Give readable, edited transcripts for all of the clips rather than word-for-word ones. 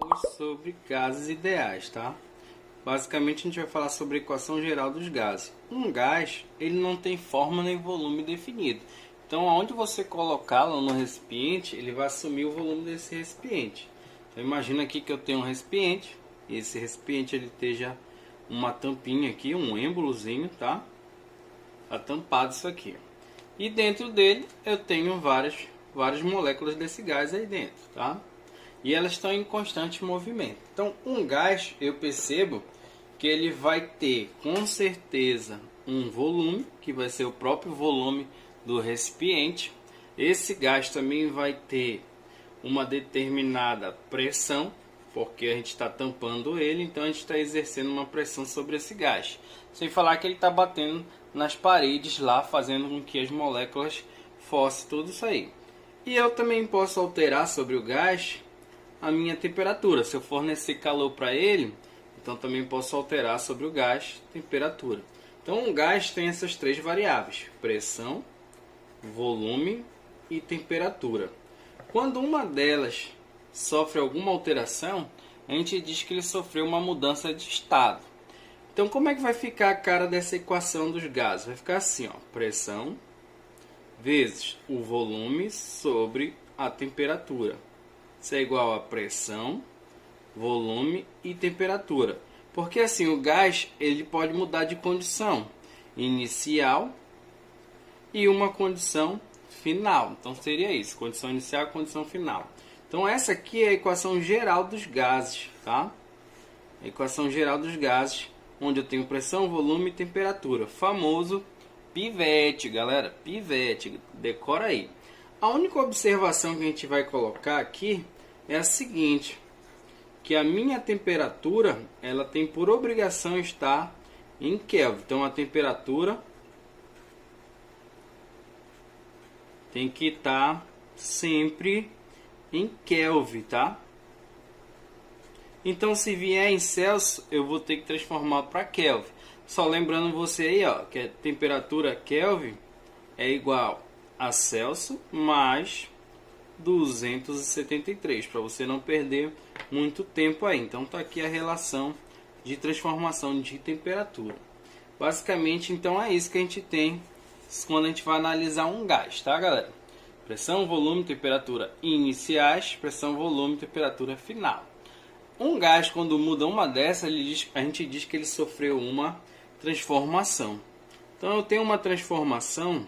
Hoje sobre gases ideais, tá? Basicamente a gente vai falar sobre a equação geral dos gases. Um gás, ele não tem forma nem volume definido. Então, aonde você colocá-lo no recipiente, ele vai assumir o volume desse recipiente. Então, imagina aqui que eu tenho um recipiente, e esse recipiente ele esteja uma tampinha aqui, um êmbolozinho, tá? Tá tampado isso aqui. E dentro dele eu tenho várias moléculas desse gás aí dentro, tá? E elas estão em constante movimento. Então, um gás, eu percebo que ele vai ter com certeza um volume, que vai ser o próprio volume do recipiente. Esse gás também vai ter uma determinada pressão, porque a gente está tampando ele, então a gente está exercendo uma pressão sobre esse gás. Sem falar que ele está batendo nas paredes lá, fazendo com que as moléculas forcem tudo isso aí. E eu também posso alterar sobre o gás a minha temperatura. Se eu fornecer calor para ele, então também posso alterar sobre o gás temperatura. Então um gás tem essas três variáveis: pressão, volume e temperatura. Quando uma delas sofre alguma alteração, a gente diz que ele sofreu uma mudança de estado. Então como é que vai ficar a cara dessa equação dos gases? Vai ficar assim, ó: pressão vezes o volume sobre a temperatura. Isso é igual a pressão, volume e temperatura. Porque assim, o gás ele pode mudar de condição inicial e uma condição final. Então seria isso: condição inicial e condição final. Então essa aqui é a equação geral dos gases, tá? A equação geral dos gases, onde eu tenho pressão, volume e temperatura. Famoso pivete, galera. Pivete, decora aí. A única observação que a gente vai colocar aqui é a seguinte: que a minha temperatura, ela tem por obrigação estar em Kelvin. Então a temperatura tem que estar sempre em Kelvin, tá? Então se vier em Celsius, eu vou ter que transformar para Kelvin. Só lembrando você aí, ó, que a temperatura Kelvin é igual a Celsius mais 273, para você não perder muito tempo aí. Então tá aqui a relação de transformação de temperatura. Basicamente, então é isso que a gente tem quando a gente vai analisar um gás, tá, galera? Pressão, volume, temperatura iniciais, pressão, volume, temperatura final. Um gás, quando muda uma dessas, a gente diz que ele sofreu uma transformação. Então eu tenho uma transformação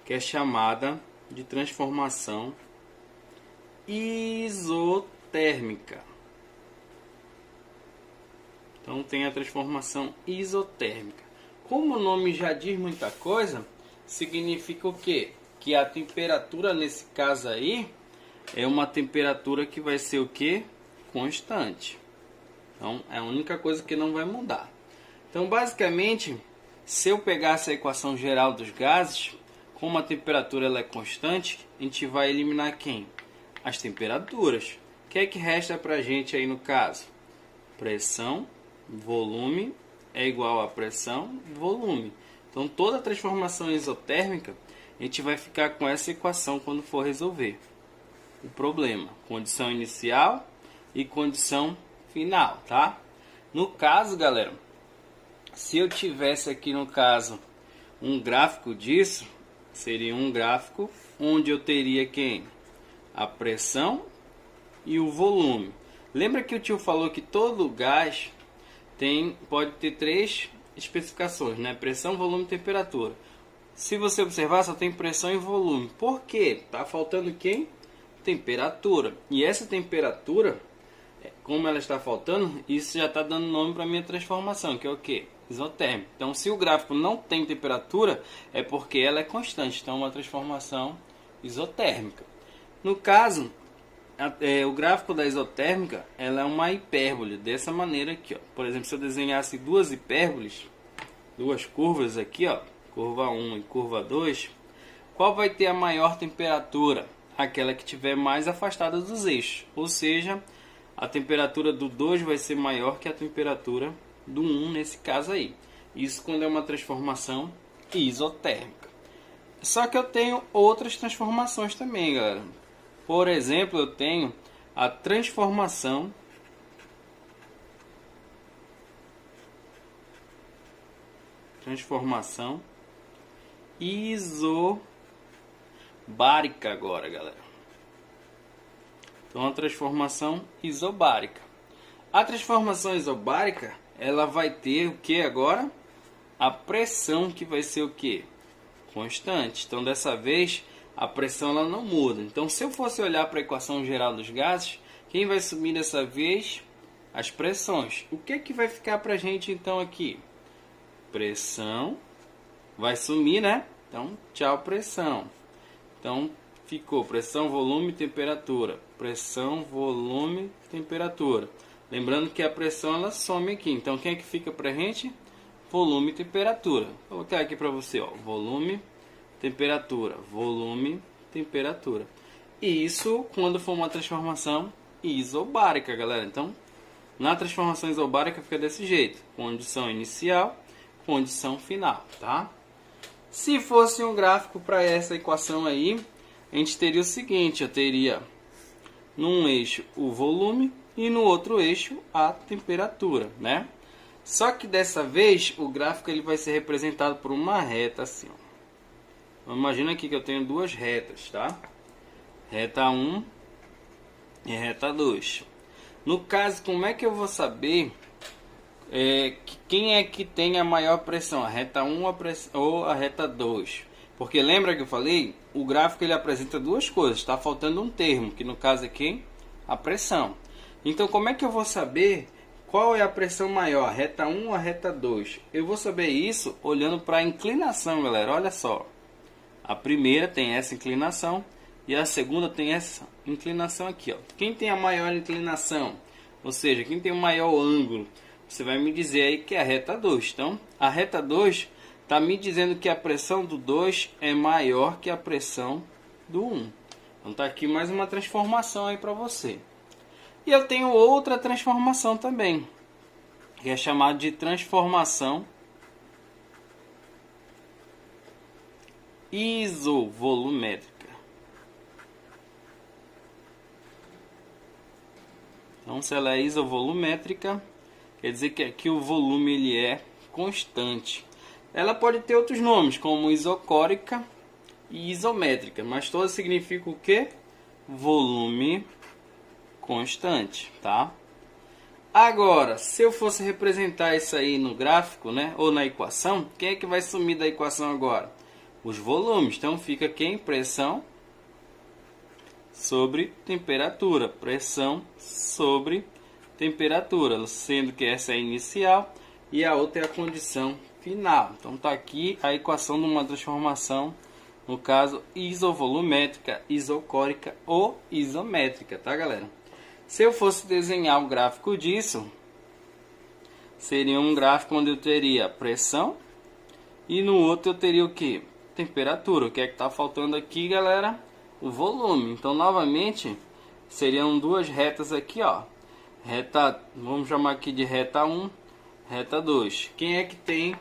que é chamada de transformação isotérmica. Então tem a transformação isotérmica. Como o nome já diz muita coisa, significa o quê? Que a temperatura nesse caso aí é uma temperatura que vai ser o quê? Constante. Então é a única coisa que não vai mudar. Então basicamente, se eu pegar essa equação geral dos gases, como a temperatura ela é constante, a gente vai eliminar quem? As temperaturas. O que é que resta para a gente aí no caso? Pressão, volume é igual a pressão, volume. Então toda transformação isotérmica, a gente vai ficar com essa equação quando for resolver o problema. Condição inicial e condição final, tá? No caso, galera, se eu tivesse aqui no caso um gráfico disso, seria um gráfico onde eu teria quem? A pressão e o volume. Lembra que o tio falou que todo gás pode ter três especificações, né? Pressão, volume e temperatura. Se você observar, só tem pressão e volume. Por quê? Tá faltando quem? Temperatura. E essa temperatura, como ela está faltando, isso já está dando nome para a minha transformação, que é o quê? Isotérmica. Então, se o gráfico não tem temperatura, é porque ela é constante. Então, é uma transformação isotérmica. No caso, o gráfico da isotérmica, ela é uma hipérbole, dessa maneira aqui, ó. Por exemplo, se eu desenhasse duas hipérboles, duas curvas aqui, ó, curva 1 e curva 2, qual vai ter a maior temperatura? Aquela que estiver mais afastada dos eixos. Ou seja, a temperatura do 2 vai ser maior que a temperatura do 1 nesse caso aí. Isso quando é uma transformação isotérmica. Só que eu tenho outras transformações também, galera. Por exemplo, eu tenho a transformação isobárica agora, galera. Então, a transformação isobárica. A transformação isobárica, ela vai ter o que agora? A pressão, que vai ser o que? Constante. Então, dessa vez, a pressão ela não muda. Então, se eu fosse olhar para a equação geral dos gases, quem vai sumir dessa vez? As pressões. O que é que vai ficar para a gente, então, aqui? Pressão vai sumir, né? Então, tchau, pressão. Então, ficou pressão, volume, temperatura. Pressão, volume, temperatura. Lembrando que a pressão ela some aqui. Então, quem é que fica pra gente? Volume e temperatura. Vou colocar aqui para você, ó. Volume, temperatura. Volume, temperatura. E isso quando for uma transformação isobárica, galera. Então, na transformação isobárica fica desse jeito. Condição inicial, condição final, tá? Se fosse um gráfico para essa equação aí, a gente teria o seguinte. Eu teria num eixo o volume e no outro eixo a temperatura, né? Só que dessa vez o gráfico ele vai ser representado por uma reta assim, ó. Imagina aqui que eu tenho duas retas, tá? Reta 1 e reta 2. No caso, como é que eu vou saber quem é que tem a maior pressão? A reta 1 ou a reta 2? Porque lembra que eu falei? O gráfico ele apresenta duas coisas. Está faltando um termo, que no caso aqui, a pressão. Então, como é que eu vou saber qual é a pressão maior? A reta 1 ou a reta 2? Eu vou saber isso olhando para a inclinação, galera. Olha só. A primeira tem essa inclinação e a segunda tem essa inclinação aqui, ó. Quem tem a maior inclinação? Ou seja, quem tem o maior ângulo? Você vai me dizer aí que é a reta 2. Então, a reta 2 está me dizendo que a pressão do 2 é maior que a pressão do 1. Então, está aqui mais uma transformação aí para você. E eu tenho outra transformação também, que é chamada de transformação isovolumétrica. Então, se ela é isovolumétrica, quer dizer que aqui o volume ele é constante. Ela pode ter outros nomes, como isocórica e isométrica, mas todas significam o quê? Volume constante, tá? Agora, se eu fosse representar isso aí no gráfico, né, ou na equação, quem é que vai sumir da equação agora? Os volumes. Então fica quem? Pressão sobre temperatura. Pressão sobre temperatura, sendo que essa é a inicial e a outra é a condição final. Então tá aqui a equação de uma transformação, no caso isovolumétrica, isocórica ou isométrica, tá, galera? Se eu fosse desenhar um gráfico disso, seria um gráfico onde eu teria pressão e no outro eu teria o que? Temperatura. O que é que está faltando aqui, galera? O volume. Então, novamente, seriam duas retas aqui, ó. Reta, vamos chamar aqui de reta 1, reta 2. Quem é que tem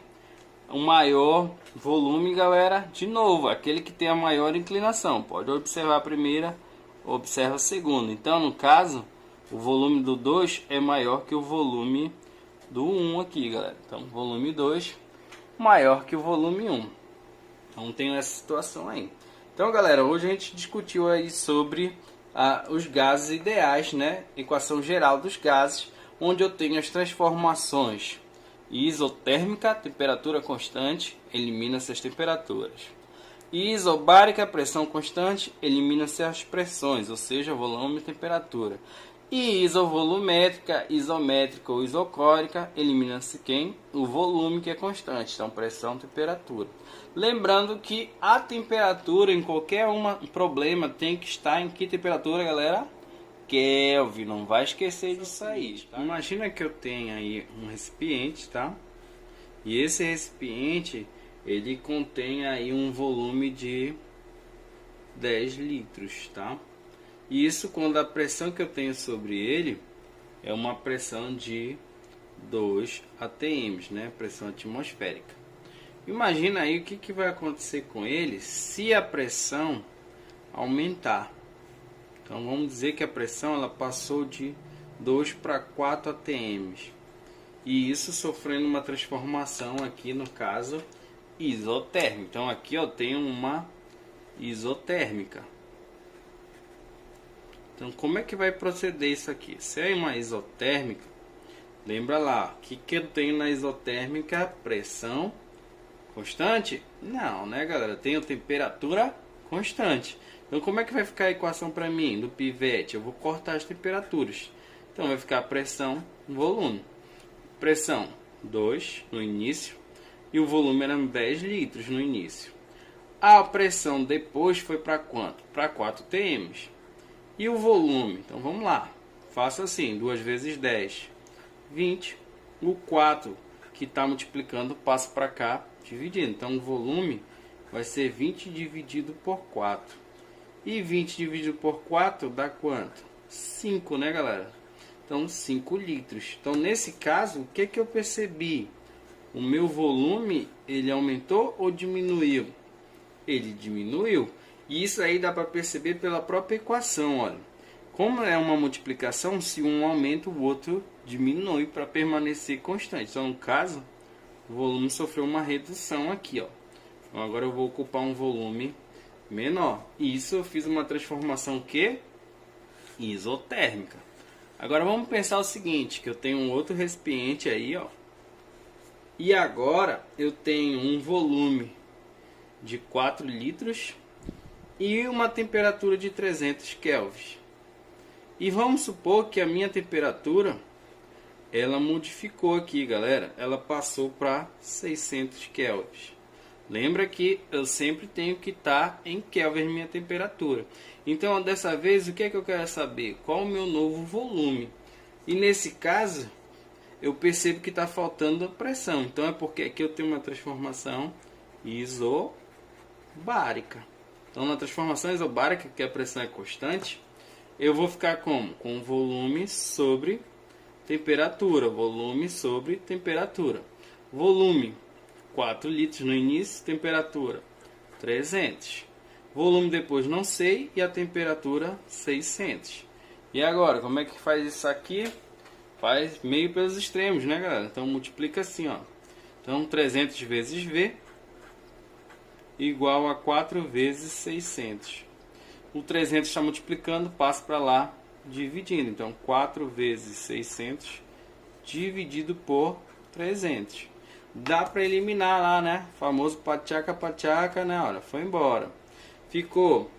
o maior volume, galera? De novo, aquele que tem a maior inclinação. Pode observar a primeira, observa a segunda. Então, no caso, o volume do 2 é maior que o volume do 1 aqui, galera. Então, volume 2 maior que o volume 1. Então, tem essa situação aí. Então, galera, hoje a gente discutiu aí sobre os gases ideais, né? Equação geral dos gases, onde eu tenho as transformações isotérmica, temperatura constante, elimina-se as temperaturas. Isobárica, pressão constante, elimina-se as pressões, ou seja, volume e temperatura. E isovolumétrica, isométrica ou isocórica, elimina-se quem? O volume, que é constante, então pressão, temperatura. Lembrando que a temperatura em qualquer problema tem que estar em que temperatura, galera? Kelvin, não vai esquecer disso aí, tá? Imagina que eu tenho aí um recipiente, tá? E esse recipiente, ele contém aí um volume de 10 litros, tá? E isso quando a pressão que eu tenho sobre ele é uma pressão de 2 atm, né? Pressão atmosférica. Imagina aí o que vai acontecer com ele se a pressão aumentar. Então vamos dizer que a pressão ela passou de 2 para 4 atms. E isso sofrendo uma transformação aqui no caso isotérmica. Então aqui eu tenho uma isotérmica. Então como é que vai proceder isso aqui? Se é uma isotérmica, lembra lá, o que eu tenho na isotérmica? Pressão constante? Não, né, galera? Eu tenho temperatura constante. Então como é que vai ficar a equação para mim do pivete? Eu vou cortar as temperaturas. Então vai ficar pressão, volume. Pressão 2 no início e o volume era 10 litros no início. A pressão depois foi para quanto? Para 4 atms. E o volume? Então vamos lá. Faço assim, 2 vezes 10, 20. O 4 que está multiplicando passa para cá, dividindo. Então o volume vai ser 20 dividido por 4. E 20 dividido por 4 dá quanto? 5, né, galera? Então 5 litros. Então nesse caso, o que eu percebi? O meu volume, ele aumentou ou diminuiu? Ele diminuiu. E isso aí dá para perceber pela própria equação, olha. Como é uma multiplicação, se um aumenta, o outro diminui para permanecer constante. Então, no caso, o volume sofreu uma redução aqui, ó. Então, agora eu vou ocupar um volume menor. E isso eu fiz uma transformação que isotérmica. Agora vamos pensar o seguinte, que eu tenho um outro recipiente aí, ó. E agora eu tenho um volume de 4 litros e uma temperatura de 300 kelvins. E vamos supor que a minha temperatura ela modificou aqui, galera. Ela passou para 600 kelvins. Lembra que eu sempre tenho que estar em kelvin minha temperatura. Então, dessa vez, o que é que eu quero saber? Qual o meu novo volume? E nesse caso, eu percebo que está faltando a pressão. Então, é porque aqui eu tenho uma transformação isobárica. Então, na transformação isobárica, que a pressão é constante, eu vou ficar como? Com volume sobre temperatura. Volume sobre temperatura. Volume, 4 litros no início, temperatura 300. Volume depois não sei e a temperatura 600. E agora, como é que faz isso aqui? Faz meio pelos extremos, né, galera? Então multiplica assim, ó. Então 300 vezes V igual a 4 vezes 600. O 300 está multiplicando, passa para lá, dividindo. Então 4 vezes 600 dividido por 300. Dá para eliminar lá, né? O famoso pachaca, né? Olha, foi embora. Ficou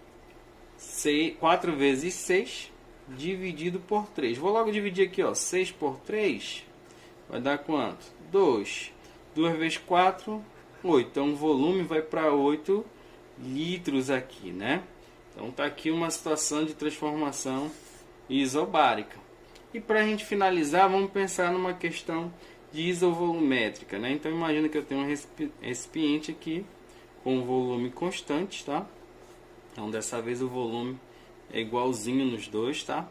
4 vezes 6 dividido por 3. Vou logo dividir aqui, ó. 6 por 3 vai dar quanto? 2. 2 vezes 4, 8. Então o volume vai para 8 litros aqui, né? Então tá aqui uma situação de transformação isobárica. E para a gente finalizar, vamos pensar numa questão de isovolumétrica, né? Então imagina que eu tenho um recipiente aqui com volume constante, tá? Então dessa vez o volume é igualzinho nos dois, tá?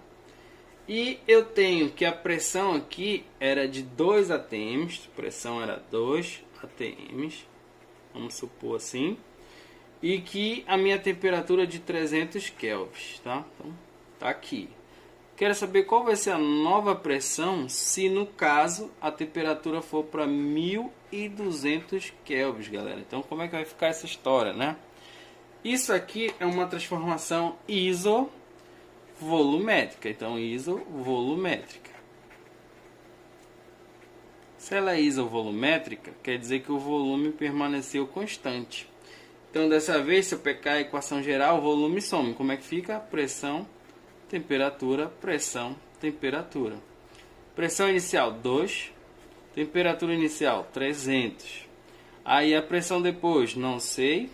E eu tenho que a pressão aqui era de 2 atms, a pressão era 2 atms, vamos supor assim, e que a minha temperatura é de 300 kelvins, tá? Então tá aqui. Quero saber qual vai ser a nova pressão se no caso a temperatura for para 1200 kelvins, galera. Então como é que vai ficar essa história, né? Isso aqui é uma transformação isovolumétrica. Então isovolumétrica. Se ela é isovolumétrica, quer dizer que o volume permaneceu constante. Então dessa vez, se eu pegar a equação geral, o volume some. Como é que fica? Pressão, temperatura, pressão, temperatura. Pressão inicial 2, temperatura inicial 300. Aí a pressão depois, não sei.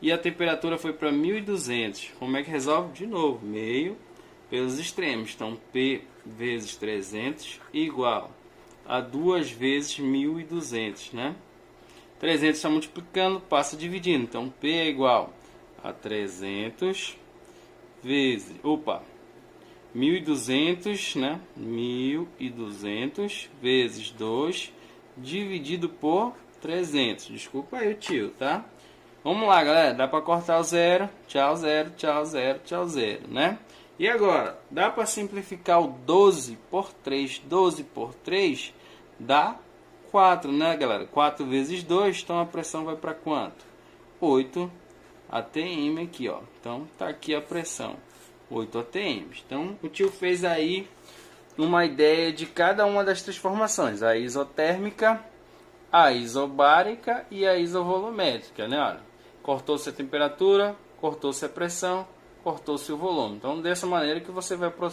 E a temperatura foi para 1200. Como é que resolve? De novo, meio pelos extremos. Então P vezes 300 igual a 2 vezes 1200, né? 300 está multiplicando, passa dividindo. Então P é igual a 300 vezes, 1200, né? 1200 vezes 2 dividido por 300. Desculpa aí o tio, tá? Vamos lá, galera. Dá para cortar o zero. Tchau, zero, tchau, zero, tchau, zero, né? E agora, dá para simplificar o 12 por 3? 12 por 3 dá 4, né, galera? 4 vezes 2, então a pressão vai para quanto? 8 atm aqui, ó. Então, tá aqui a pressão, 8 atm. Então, o tio fez aí uma ideia de cada uma das transformações. A isotérmica, a isobárica e a isovolumétrica, né? Olha, cortou-se a temperatura, cortou-se a pressão, cortou-se o volume. Então, dessa maneira que você vai